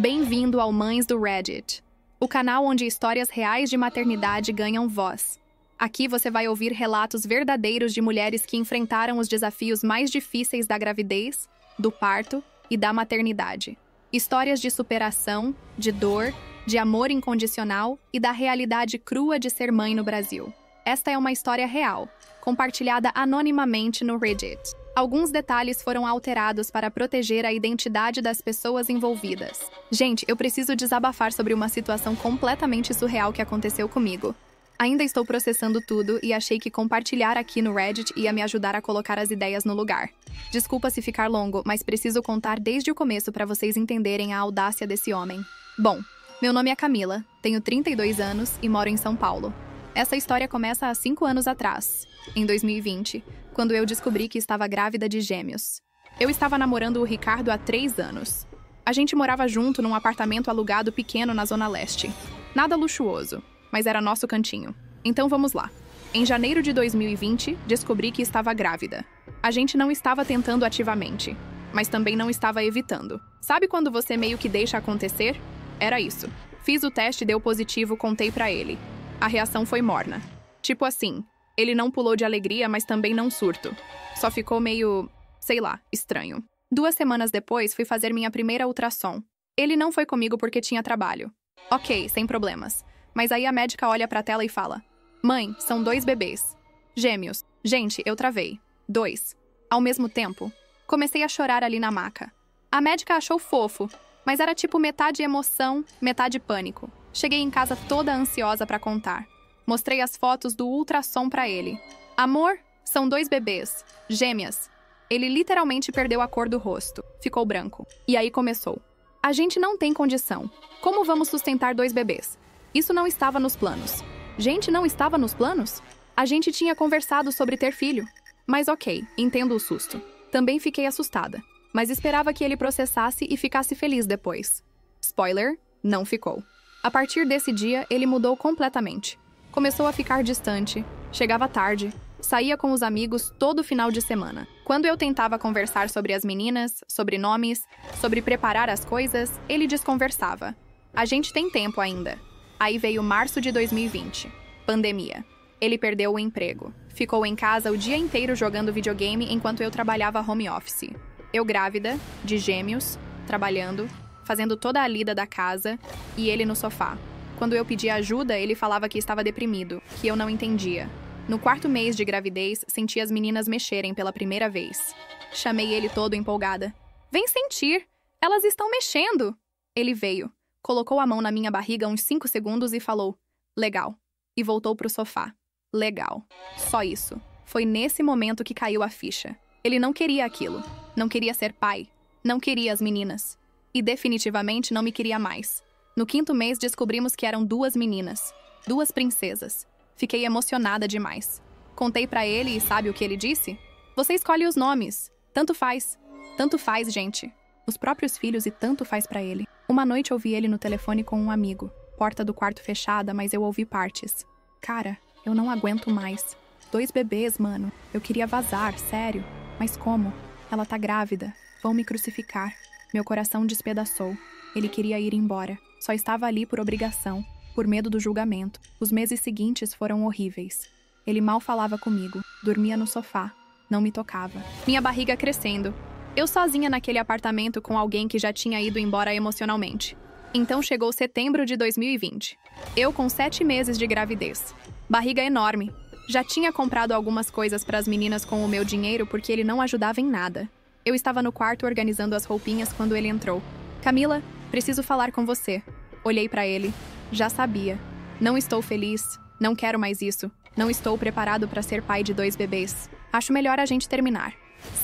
Bem-vindo ao Mães do Reddit, o canal onde histórias reais de maternidade ganham voz. Aqui você vai ouvir relatos verdadeiros de mulheres que enfrentaram os desafios mais difíceis da gravidez, do parto e da maternidade. Histórias de superação, de dor, de amor incondicional e da realidade crua de ser mãe no Brasil. Esta é uma história real, compartilhada anonimamente no Reddit. Alguns detalhes foram alterados para proteger a identidade das pessoas envolvidas. Gente, eu preciso desabafar sobre uma situação completamente surreal que aconteceu comigo. Ainda estou processando tudo e achei que compartilhar aqui no Reddit ia me ajudar a colocar as ideias no lugar. Desculpa se ficar longo, mas preciso contar desde o começo para vocês entenderem a audácia desse homem. Bom, meu nome é Camila, tenho 32 anos e moro em São Paulo. Essa história começa há 5 anos atrás, em 2020, quando eu descobri que estava grávida de gêmeos. Eu estava namorando o Ricardo há 3 anos. A gente morava junto num apartamento alugado pequeno na Zona Leste. Nada luxuoso, mas era nosso cantinho. Então vamos lá. Em janeiro de 2020, descobri que estava grávida. A gente não estava tentando ativamente, mas também não estava evitando. Sabe quando você meio que deixa acontecer? Era isso. Fiz o teste e deu positivo, contei pra ele. A reação foi morna. Tipo assim, ele não pulou de alegria, mas também não surto. Só ficou meio, sei lá, estranho. 2 semanas depois, fui fazer minha primeira ultrassom. Ele não foi comigo porque tinha trabalho. Ok, sem problemas. Mas aí a médica olha pra tela e fala: "Mãe, são 2 bebês. Gêmeos." Gente, eu travei. 2. Ao mesmo tempo, comecei a chorar ali na maca. A médica achou fofo, mas era tipo metade emoção, metade pânico. Cheguei em casa toda ansiosa pra contar. Mostrei as fotos do ultrassom pra ele. "Amor, são 2 bebês. Gêmeas." Ele literalmente perdeu a cor do rosto. Ficou branco. E aí começou: "A gente não tem condição. Como vamos sustentar 2 bebês? Isso não estava nos planos." Gente, não estava nos planos? A gente tinha conversado sobre ter filho. Mas ok, entendo o susto. Também fiquei assustada, mas esperava que ele processasse e ficasse feliz depois. Spoiler, não ficou. A partir desse dia, ele mudou completamente. Começou a ficar distante, chegava tarde, saía com os amigos todo final de semana. Quando eu tentava conversar sobre as meninas, sobre nomes, sobre preparar as coisas, ele desconversava. A gente tem tempo ainda. Aí veio março de 2020. Pandemia. Ele perdeu o emprego. Ficou em casa o dia inteiro jogando videogame enquanto eu trabalhava home office. Eu grávida, de gêmeos, trabalhando, fazendo toda a lida da casa, e ele no sofá. Quando eu pedia ajuda, ele falava que estava deprimido, que eu não entendia. No 4º mês de gravidez, senti as meninas mexerem pela primeira vez. Chamei ele todo empolgada. "Vem sentir! Elas estão mexendo!" Ele veio, colocou a mão na minha barriga uns 5 segundos e falou: "Legal." E voltou pro sofá. Legal. Só isso. Foi nesse momento que caiu a ficha. Ele não queria aquilo. Não queria ser pai. Não queria as meninas. E definitivamente não me queria mais. No 5º mês descobrimos que eram 2 meninas. 2 princesas. Fiquei emocionada demais. Contei pra ele e sabe o que ele disse? "Você escolhe os nomes. Tanto faz." Tanto faz, gente. Os próprios filhos e tanto faz pra ele. Uma noite ouvi ele no telefone com um amigo. Porta do quarto fechada, mas eu ouvi partes. "Cara, eu não aguento mais. 2 bebês, mano. Eu queria vazar, sério. Mas como? Ela tá grávida. Vão me crucificar." Meu coração despedaçou. Ele queria ir embora. Só estava ali por obrigação, por medo do julgamento. Os meses seguintes foram horríveis. Ele mal falava comigo. Dormia no sofá. Não me tocava. Minha barriga crescendo. Eu sozinha naquele apartamento com alguém que já tinha ido embora emocionalmente. Então chegou setembro de 2020. Eu com 7 meses de gravidez. Barriga enorme. Já tinha comprado algumas coisas para as meninas com o meu dinheiro porque ele não ajudava em nada. Eu estava no quarto organizando as roupinhas quando ele entrou. "Camila, preciso falar com você." Olhei para ele. Já sabia. Não estou feliz. Não quero mais isso. Não estou preparado para ser pai de 2 bebês. Acho melhor a gente terminar.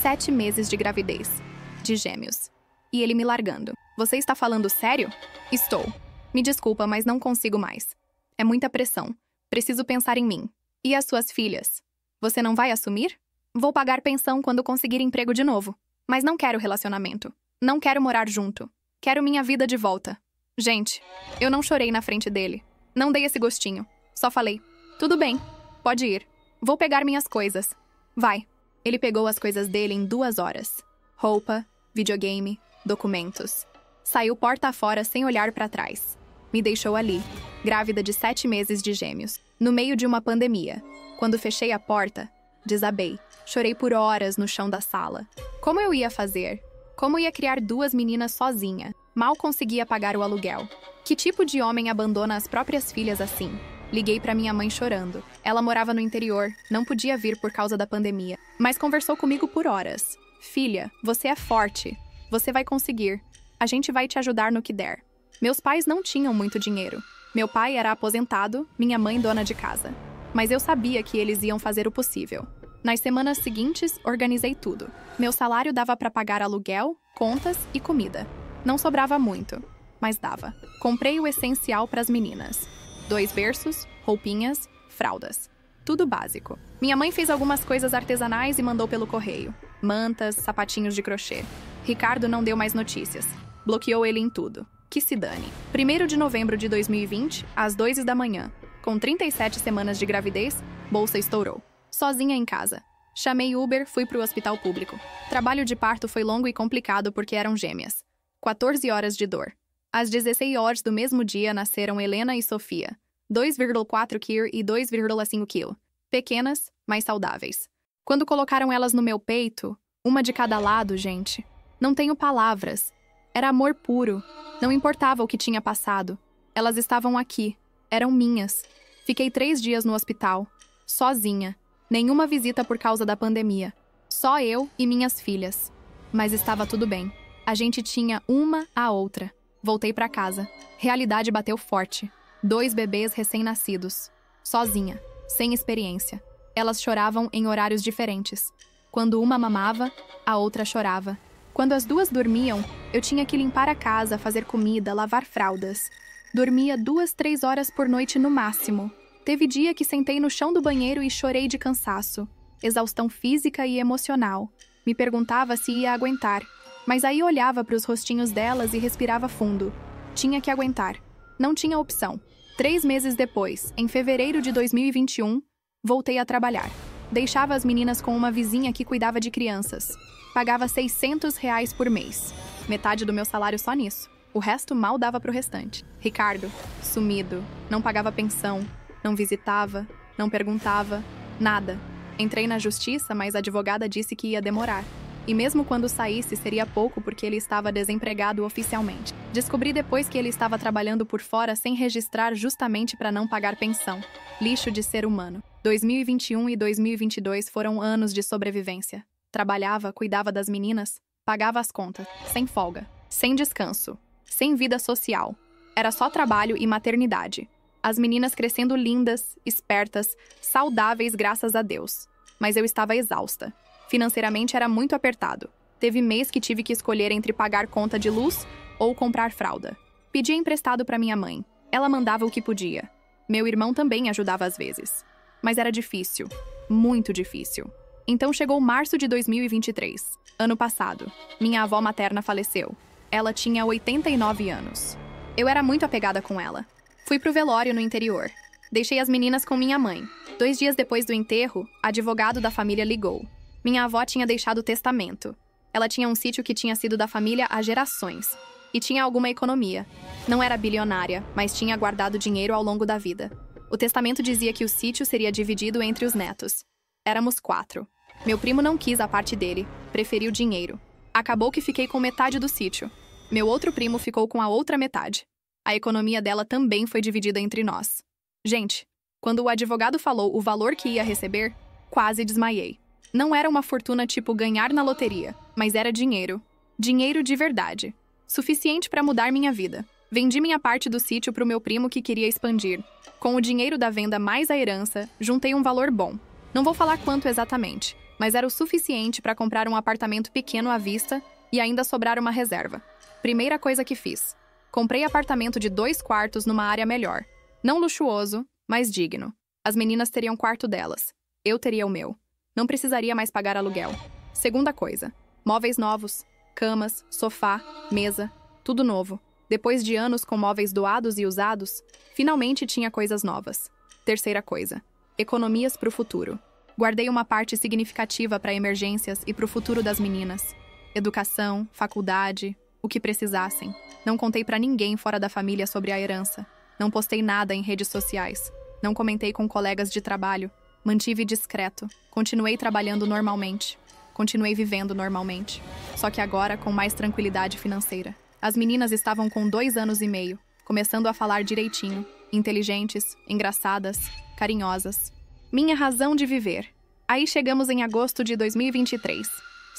7 meses de gravidez. De gêmeos. E ele me largando. "Você está falando sério?" "Estou. Me desculpa, mas não consigo mais. É muita pressão. Preciso pensar em mim. E as suas filhas? Você não vai assumir?" "Vou pagar pensão quando conseguir emprego de novo. Mas não quero relacionamento. Não quero morar junto. Quero minha vida de volta." Gente, eu não chorei na frente dele. Não dei esse gostinho. Só falei: "Tudo bem. Pode ir. Vou pegar minhas coisas." "Vai." Ele pegou as coisas dele em 2 horas. Roupa, videogame, documentos. Saiu porta afora sem olhar para trás. Me deixou ali, grávida de 7 meses de gêmeos, no meio de uma pandemia. Quando fechei a porta, desabei. Chorei por horas no chão da sala. Como eu ia fazer? Como ia criar 2 meninas sozinha? Mal conseguia pagar o aluguel. Que tipo de homem abandona as próprias filhas assim? Liguei para minha mãe chorando. Ela morava no interior, não podia vir por causa da pandemia, mas conversou comigo por horas. Filha, você é forte. Você vai conseguir. A gente vai te ajudar no que der. Meus pais não tinham muito dinheiro. Meu pai era aposentado, minha mãe dona de casa. Mas eu sabia que eles iam fazer o possível. Nas semanas seguintes, organizei tudo. Meu salário dava para pagar aluguel, contas e comida. Não sobrava muito, mas dava. Comprei o essencial para as meninas. 2 berços, roupinhas, fraldas. Tudo básico. Minha mãe fez algumas coisas artesanais e mandou pelo correio. Mantas, sapatinhos de crochê. Ricardo não deu mais notícias. Bloqueou ele em tudo. Que se dane. 1º de novembro de 2020, às 2 da manhã. Com 37 semanas de gravidez, bolsa estourou. Sozinha em casa. Chamei Uber, fui pro hospital público. Trabalho de parto foi longo e complicado porque eram gêmeas. 14 horas de dor. Às 16 horas do mesmo dia nasceram Helena e Sofia. 2,4 kg e 2,5 kg. Pequenas, mas saudáveis. Quando colocaram elas no meu peito, uma de cada lado, gente. Não tenho palavras. Era amor puro. Não importava o que tinha passado. Elas estavam aqui. Eram minhas. Fiquei 3 dias no hospital. Sozinha. Nenhuma visita por causa da pandemia. Só eu e minhas filhas. Mas estava tudo bem. A gente tinha uma a outra. Voltei para casa. Realidade bateu forte. 2 bebês recém-nascidos. Sozinha. Sem experiência. Elas choravam em horários diferentes. Quando uma mamava, a outra chorava. Quando as 2 dormiam, eu tinha que limpar a casa, fazer comida, lavar fraldas. Dormia 2, 3 horas por noite no máximo. Teve dia que sentei no chão do banheiro e chorei de cansaço. Exaustão física e emocional. Me perguntava se ia aguentar. Mas aí olhava para os rostinhos delas e respirava fundo. Tinha que aguentar. Não tinha opção. 3 meses depois, em fevereiro de 2021, voltei a trabalhar. Deixava as meninas com uma vizinha que cuidava de crianças. Pagava R$600 por mês. Metade do meu salário só nisso. O resto mal dava pro restante. Ricardo, sumido, não pagava pensão, não visitava, não perguntava, nada. Entrei na justiça, mas a advogada disse que ia demorar. E mesmo quando saísse, seria pouco porque ele estava desempregado oficialmente. Descobri depois que ele estava trabalhando por fora sem registrar justamente para não pagar pensão. Lixo de ser humano. 2021 e 2022 foram anos de sobrevivência. Trabalhava, cuidava das meninas, pagava as contas, sem folga, sem descanso, sem vida social. Era só trabalho e maternidade. As meninas crescendo lindas, espertas, saudáveis graças a Deus. Mas eu estava exausta. Financeiramente era muito apertado. Teve mês que tive que escolher entre pagar conta de luz ou comprar fralda. Pedi emprestado para minha mãe. Ela mandava o que podia. Meu irmão também ajudava às vezes. Mas era difícil. Muito difícil. Então chegou março de 2023. Ano passado. Minha avó materna faleceu. Ela tinha 89 anos. Eu era muito apegada com ela. Fui pro velório no interior. Deixei as meninas com minha mãe. 2 dias depois do enterro, advogado da família ligou. Minha avó tinha deixado testamento. Ela tinha um sítio que tinha sido da família há gerações. E tinha alguma economia. Não era bilionária, mas tinha guardado dinheiro ao longo da vida. O testamento dizia que o sítio seria dividido entre os netos. Éramos 4. Meu primo não quis a parte dele, preferiu dinheiro. Acabou que fiquei com metade do sítio. Meu outro primo ficou com a outra metade. A economia dela também foi dividida entre nós. Gente, quando o advogado falou o valor que ia receber, quase desmaiei. Não era uma fortuna tipo ganhar na loteria, mas era dinheiro. Dinheiro de verdade. Suficiente para mudar minha vida. Vendi minha parte do sítio para o meu primo que queria expandir. Com o dinheiro da venda mais a herança, juntei um valor bom. Não vou falar quanto exatamente, mas era o suficiente para comprar um apartamento pequeno à vista e ainda sobrar uma reserva. Primeira coisa que fiz. Comprei apartamento de 2 quartos numa área melhor. Não luxuoso, mas digno. As meninas teriam quarto delas. Eu teria o meu. Não precisaria mais pagar aluguel. Segunda coisa. Móveis novos. Camas, sofá, mesa. Tudo novo. Depois de anos com móveis doados e usados, finalmente tinha coisas novas. Terceira coisa. Economias para o futuro. Guardei uma parte significativa para emergências e para o futuro das meninas. Educação, faculdade, O que precisassem. Não contei pra ninguém fora da família sobre a herança. Não postei nada em redes sociais. Não comentei com colegas de trabalho. Mantive discreto. Continuei trabalhando normalmente. Continuei vivendo normalmente. Só que agora com mais tranquilidade financeira. As meninas estavam com 2 anos e meio, começando a falar direitinho. Inteligentes, engraçadas, carinhosas. Minha razão de viver. Aí chegamos em agosto de 2023.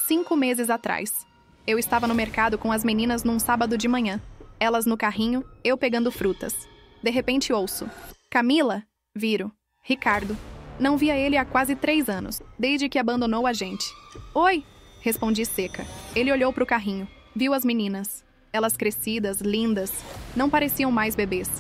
5 meses atrás. Eu estava no mercado com as meninas num sábado de manhã. Elas no carrinho, eu pegando frutas. De repente ouço: Camila? Viro: Ricardo. Não via ele há quase 3 anos, desde que abandonou a gente. Oi! Respondi seca. Ele olhou pro carrinho. Viu as meninas. Elas crescidas, lindas. Não pareciam mais bebês.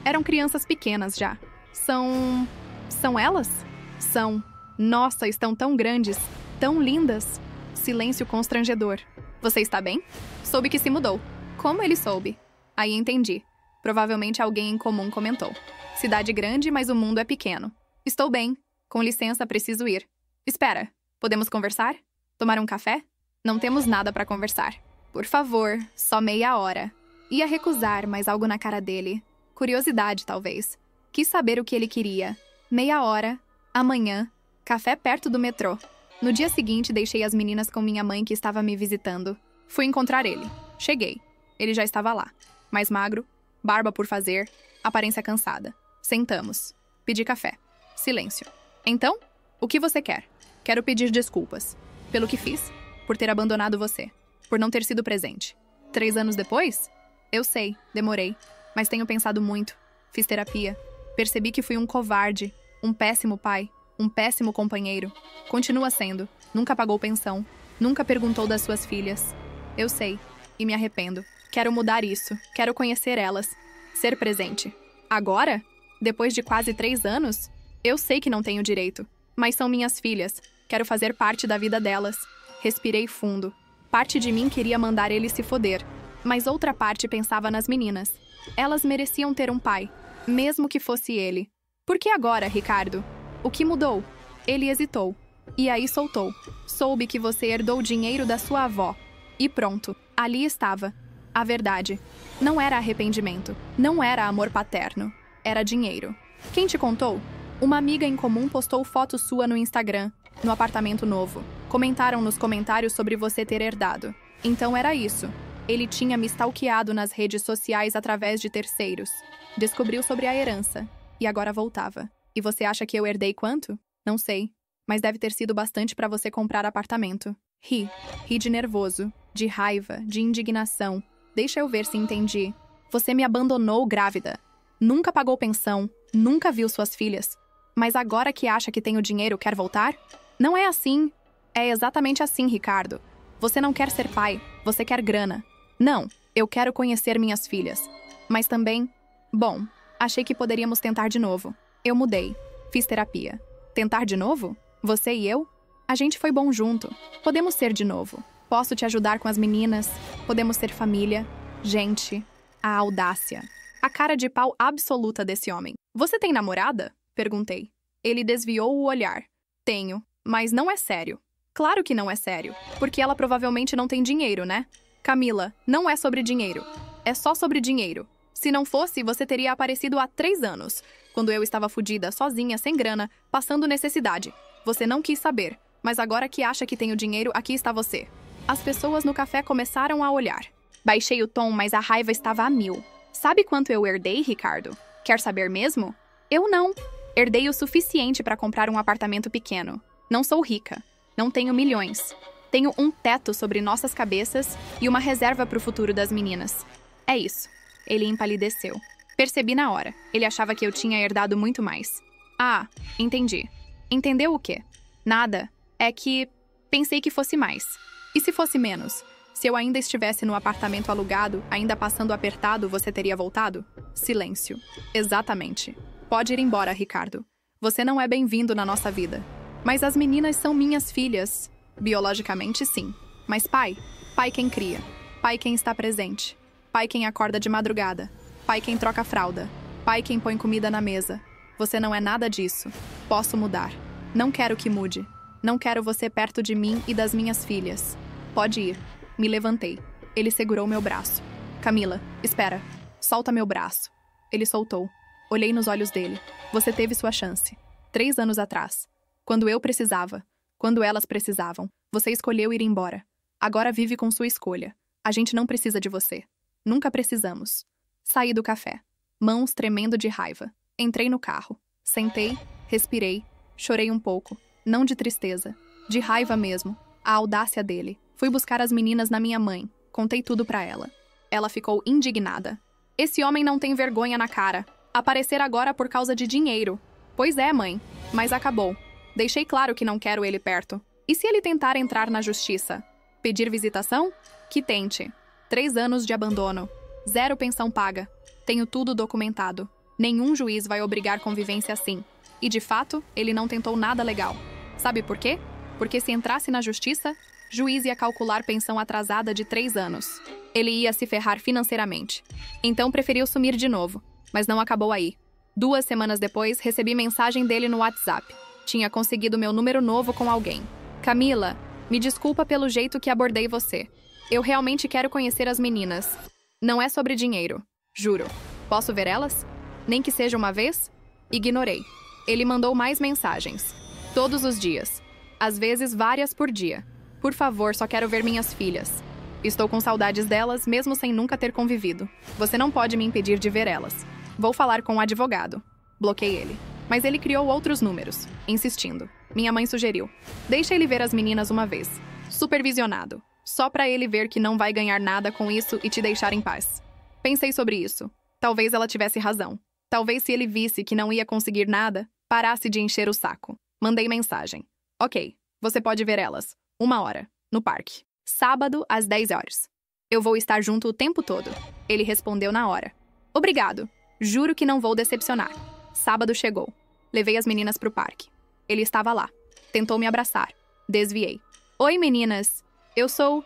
Eram crianças pequenas já. São elas? São. Nossa, estão tão grandes, tão lindas. Silêncio constrangedor. Você está bem? Soube que se mudou. Como ele soube? Aí entendi. Provavelmente alguém em comum comentou. Cidade grande, mas o mundo é pequeno. Estou bem. Com licença, preciso ir. Espera, podemos conversar? Tomar um café? Não temos nada para conversar. Por favor, só meia hora. Ia recusar, mas algo na cara dele. Curiosidade, talvez. Quis saber o que ele queria. Meia hora, amanhã, café perto do metrô. No dia seguinte, deixei as meninas com minha mãe que estava me visitando. Fui encontrar ele. Cheguei. Ele já estava lá. Mais magro, barba por fazer, aparência cansada. Sentamos. Pedi café. Silêncio. Então, o que você quer? Quero pedir desculpas. Pelo que fiz. Por ter abandonado você. Por não ter sido presente. 3 anos depois? Eu sei, demorei. Mas tenho pensado muito. Fiz terapia. Percebi que fui um covarde. Um péssimo pai. Um péssimo companheiro. Continua sendo. Nunca pagou pensão. Nunca perguntou das suas filhas. Eu sei. E me arrependo. Quero mudar isso. Quero conhecer elas. Ser presente. Agora? Depois de quase 3 anos? Eu sei que não tenho direito. Mas são minhas filhas. Quero fazer parte da vida delas. Respirei fundo. Parte de mim queria mandar ele se foder. Mas outra parte pensava nas meninas. Elas mereciam ter um pai. Mesmo que fosse ele. Por que agora, Ricardo? O que mudou? Ele hesitou. E aí soltou. Soube que você herdou o dinheiro da sua avó. E pronto. Ali estava. A verdade. Não era arrependimento. Não era amor paterno. Era dinheiro. Quem te contou? Uma amiga em comum postou foto sua no Instagram, no apartamento novo. Comentaram nos comentários sobre você ter herdado. Então era isso. Ele tinha me stalkeado nas redes sociais através de terceiros. Descobriu sobre a herança. E agora voltava. E você acha que eu herdei quanto? Não sei. Mas deve ter sido bastante para você comprar apartamento. Ri. Ri de nervoso, de raiva, de indignação. Deixa eu ver se entendi. Você me abandonou grávida. Nunca pagou pensão. Nunca viu suas filhas. Mas agora que acha que tem o dinheiro, quer voltar? Não é assim. É exatamente assim, Ricardo. Você não quer ser pai. Você quer grana. Não, eu quero conhecer minhas filhas. Mas também... Bom, achei que poderíamos tentar de novo. Eu mudei. Fiz terapia. Tentar de novo? Você e eu? A gente foi bom junto. Podemos ser de novo. Posso te ajudar com as meninas. Podemos ser família. Gente. A audácia. A cara de pau absoluta desse homem. Você tem namorada? Perguntei. Ele desviou o olhar. Tenho, mas não é sério. Claro que não é sério, porque ela provavelmente não tem dinheiro, né? Camila, não é sobre dinheiro. É só sobre dinheiro. Se não fosse, você teria aparecido há 3 anos, quando eu estava fodida, sozinha, sem grana, passando necessidade. Você não quis saber, mas agora que acha que tenho dinheiro, aqui está você. As pessoas no café começaram a olhar. Baixei o tom, mas a raiva estava a 1000. Sabe quanto eu herdei, Ricardo? Quer saber mesmo? Eu não. Herdei o suficiente para comprar um apartamento pequeno. Não sou rica. Não tenho milhões. Tenho um teto sobre nossas cabeças e uma reserva para o futuro das meninas. É isso. Ele empalideceu. Percebi na hora. Ele achava que eu tinha herdado muito mais. Ah, entendi. Entendeu o quê? Nada. É que pensei que fosse mais. E se fosse menos? Se eu ainda estivesse no apartamento alugado, ainda passando apertado, você teria voltado? Silêncio. Exatamente. Pode ir embora, Ricardo. Você não é bem-vindo na nossa vida. Mas as meninas são minhas filhas. Biologicamente, sim. Mas pai? Pai quem cria. Pai quem está presente. Pai quem acorda de madrugada. Pai quem troca a fralda. Pai quem põe comida na mesa. Você não é nada disso. Posso mudar. Não quero que mude. Não quero você perto de mim e das minhas filhas. Pode ir. Me levantei. Ele segurou meu braço. Camila, espera. Solta meu braço. Ele soltou. Olhei nos olhos dele. Você teve sua chance. 3 anos atrás. Quando eu precisava. Quando elas precisavam. Você escolheu ir embora. Agora vive com sua escolha. A gente não precisa de você. Nunca precisamos. Saí do café. Mãos tremendo de raiva. Entrei no carro. Sentei, respirei, chorei um pouco. Não de tristeza. De raiva mesmo. A audácia dele. Fui buscar as meninas na minha mãe. Contei tudo pra ela. Ela ficou indignada. Esse homem não tem vergonha na cara. Aparecer agora por causa de dinheiro. Pois é, mãe. Mas acabou. Deixei claro que não quero ele perto. E se ele tentar entrar na justiça? Pedir visitação? Que tente. 3 anos de abandono. 0 pensão paga. Tenho tudo documentado. Nenhum juiz vai obrigar convivência assim. E de fato, ele não tentou nada legal. Sabe por quê? Porque se entrasse na justiça, juiz ia calcular pensão atrasada de 3 anos. Ele ia se ferrar financeiramente. Então preferiu sumir de novo. Mas não acabou aí. 2 semanas depois, recebi mensagem dele no WhatsApp. Tinha conseguido meu número novo com alguém. Camila, me desculpa pelo jeito que abordei você. Eu realmente quero conhecer as meninas. Não é sobre dinheiro. Juro. Posso ver elas? Nem que seja uma vez? Ignorei. Ele mandou mais mensagens. Todos os dias. Às vezes várias por dia. Por favor, só quero ver minhas filhas. Estou com saudades delas, mesmo sem nunca ter convivido. Você não pode me impedir de ver elas. Vou falar com o advogado. Bloqueei ele. Mas ele criou outros números, insistindo. Minha mãe sugeriu. Deixa ele ver as meninas uma vez. Supervisionado. Só pra ele ver que não vai ganhar nada com isso e te deixar em paz. Pensei sobre isso. Talvez ela tivesse razão. Talvez se ele visse que não ia conseguir nada, parasse de encher o saco. Mandei mensagem. Ok, você pode ver elas. 1 hora, no parque. Sábado, às 10 horas. Eu vou estar junto o tempo todo. Ele respondeu na hora. Obrigado. Juro que não vou decepcionar. Sábado chegou. Levei as meninas pro parque. Ele estava lá. Tentou me abraçar. Desviei. Oi, meninas. Eu sou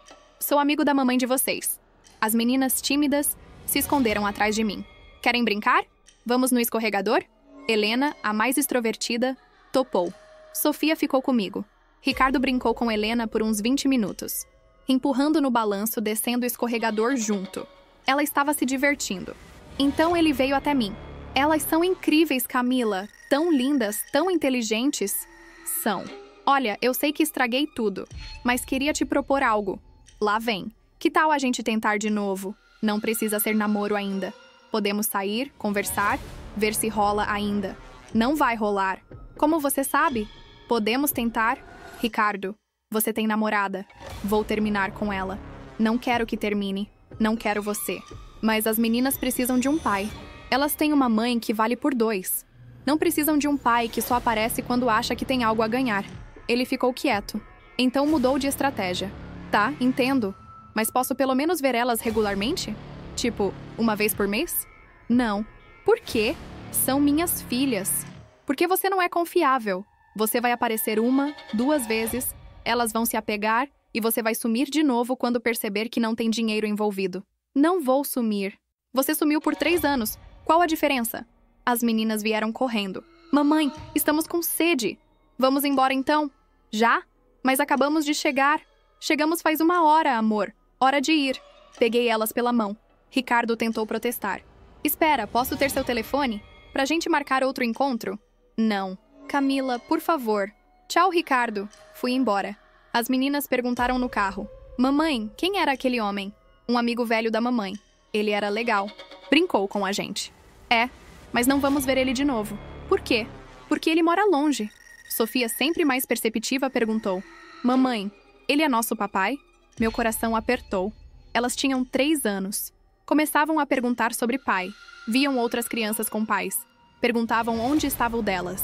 amigo da mamãe de vocês. As meninas tímidas se esconderam atrás de mim. Querem brincar? Vamos no escorregador? Helena, a mais extrovertida, topou. Sofia ficou comigo. Ricardo brincou com Helena por uns 20 minutos. Empurrando no balanço, descendo o escorregador junto. Ela estava se divertindo. Então ele veio até mim. Elas são incríveis, Camila. Tão lindas, tão inteligentes. São. Olha, eu sei que estraguei tudo, mas queria te propor algo. Lá vem. Que tal a gente tentar de novo? Não precisa ser namoro ainda. Podemos sair, conversar, ver se rola ainda. Não vai rolar. Como você sabe? Podemos tentar? Ricardo, você tem namorada. Vou terminar com ela. Não quero que termine. Não quero você. Mas as meninas precisam de um pai. Elas têm uma mãe que vale por 2. Não precisam de um pai que só aparece quando acha que tem algo a ganhar. Ele ficou quieto. Então mudou de estratégia. Tá, entendo. Mas posso pelo menos ver elas regularmente? Tipo, 1 vez por mês? Não. Por quê? São minhas filhas. Porque você não é confiável. Você vai aparecer 1, 2 vezes, elas vão se apegar e você vai sumir de novo quando perceber que não tem dinheiro envolvido. Não vou sumir. Você sumiu por 3 anos. Qual a diferença? As meninas vieram correndo. Mamãe, estamos com sede. Vamos embora então? Já? Mas acabamos de chegar. Chegamos faz 1 hora, amor. Hora de ir. Peguei elas pela mão. Ricardo tentou protestar. Espera, posso ter seu telefone? Pra gente marcar outro encontro? Não. Camila, por favor. Tchau, Ricardo. Fui embora. As meninas perguntaram no carro. Mamãe, quem era aquele homem? Um amigo velho da mamãe. Ele era legal. Brincou com a gente. É, mas não vamos ver ele de novo. Por quê? Porque ele mora longe. Sofia, sempre mais perceptiva, perguntou. Mamãe, ele é nosso papai? Meu coração apertou. Elas tinham 3 anos. Começavam a perguntar sobre pai. Viam outras crianças com pais. Perguntavam onde estava o delas.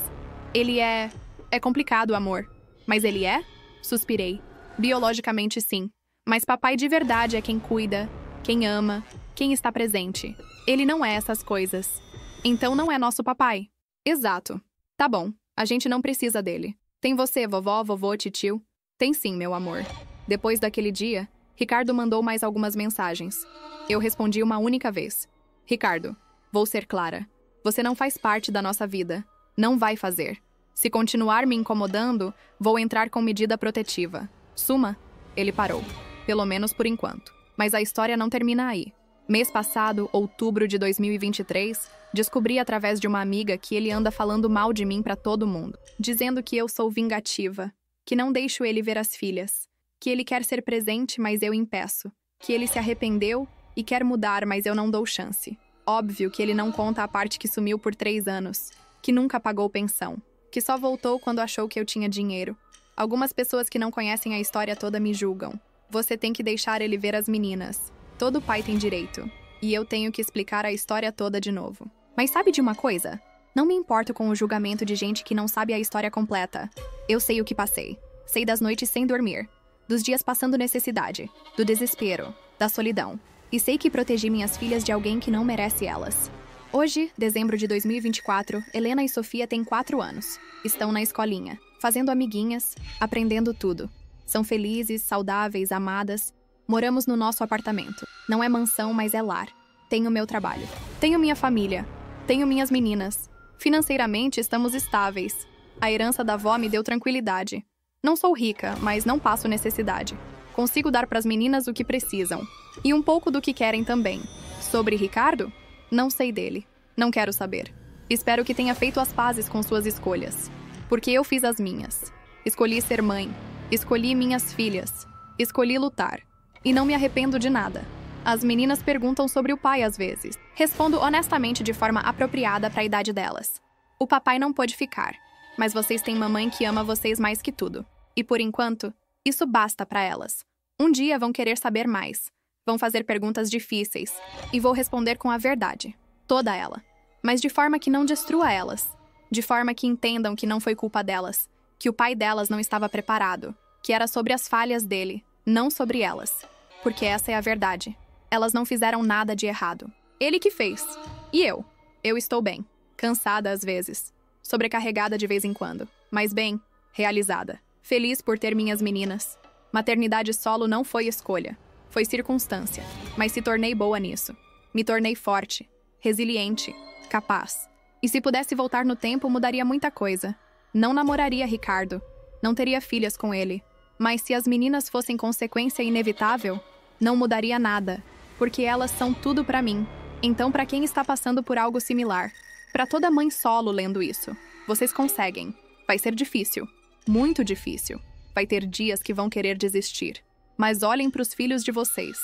Ele é... É complicado, amor. Mas ele é? Suspirei. Biologicamente, sim. Mas papai de verdade é quem cuida, quem ama, quem está presente. Ele não é essas coisas. Então não é nosso papai. Exato. Tá bom. A gente não precisa dele. Tem você, vovó, vovô, titio? Tem sim, meu amor. Depois daquele dia, Ricardo mandou mais algumas mensagens. Eu respondi uma única vez. Ricardo, vou ser clara. Você não faz parte da nossa vida. Não vai fazer. Se continuar me incomodando, vou entrar com medida protetiva. Suma. Ele parou. Pelo menos por enquanto. Mas a história não termina aí. Mês passado, outubro de 2023, descobri através de uma amiga que ele anda falando mal de mim pra todo mundo, dizendo que eu sou vingativa, que não deixo ele ver as filhas, que ele quer ser presente, mas eu impeço, que ele se arrependeu e quer mudar, mas eu não dou chance. Óbvio que ele não conta a parte que sumiu por 3 anos, que nunca pagou pensão, que só voltou quando achou que eu tinha dinheiro. Algumas pessoas que não conhecem a história toda me julgam. Você tem que deixar ele ver as meninas. Todo pai tem direito. E eu tenho que explicar a história toda de novo. Mas sabe de uma coisa? Não me importo com o julgamento de gente que não sabe a história completa. Eu sei o que passei. Sei das noites sem dormir, dos dias passando necessidade, do desespero, da solidão. E sei que protegi minhas filhas de alguém que não merece elas. Hoje, dezembro de 2024, Helena e Sofia têm 4 anos. Estão na escolinha, fazendo amiguinhas, aprendendo tudo. São felizes, saudáveis, amadas. Moramos no nosso apartamento. Não é mansão, mas é lar. Tenho meu trabalho. Tenho minha família. Tenho minhas meninas. Financeiramente, estamos estáveis. A herança da avó me deu tranquilidade. Não sou rica, mas não passo necessidade. Consigo dar para as meninas o que precisam. E um pouco do que querem também. Sobre Ricardo? Não sei dele. Não quero saber. Espero que tenha feito as pazes com suas escolhas. Porque eu fiz as minhas. Escolhi ser mãe. Escolhi minhas filhas. Escolhi lutar. E não me arrependo de nada. As meninas perguntam sobre o pai às vezes. Respondo honestamente de forma apropriada para a idade delas. O papai não pôde ficar, mas vocês têm mamãe que ama vocês mais que tudo. E por enquanto, isso basta para elas. Um dia vão querer saber mais. Vão fazer perguntas difíceis. E vou responder com a verdade. Toda ela. Mas de forma que não destrua elas. De forma que entendam que não foi culpa delas. Que o pai delas não estava preparado. Que era sobre as falhas dele. Não sobre elas. Porque essa é a verdade. Elas não fizeram nada de errado. Ele que fez. E eu? Eu estou bem. Cansada às vezes. Sobrecarregada de vez em quando. Mas bem, realizada. Feliz por ter minhas meninas. Maternidade solo não foi escolha. Foi circunstância. Mas se tornei boa nisso. Me tornei forte. Resiliente. Capaz. E se pudesse voltar no tempo, mudaria muita coisa. Não namoraria Ricardo. Não teria filhas com ele. Mas se as meninas fossem consequência inevitável, não mudaria nada, porque elas são tudo pra mim. Então, pra quem está passando por algo similar, pra toda mãe solo lendo isso, vocês conseguem. Vai ser difícil, muito difícil. Vai ter dias que vão querer desistir. Mas olhem pros filhos de vocês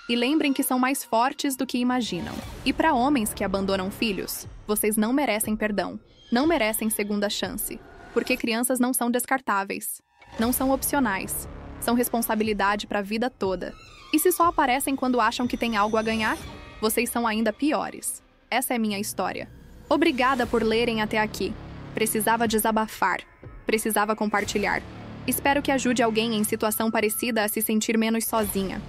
e lembrem que são mais fortes do que imaginam. E pra homens que abandonam filhos, vocês não merecem perdão, não merecem segunda chance, porque crianças não são descartáveis. Não são opcionais. São responsabilidade para a vida toda. E se só aparecem quando acham que tem algo a ganhar? Vocês são ainda piores. Essa é minha história. Obrigada por lerem até aqui. Precisava desabafar. Precisava compartilhar. Espero que ajude alguém em situação parecida a se sentir menos sozinha.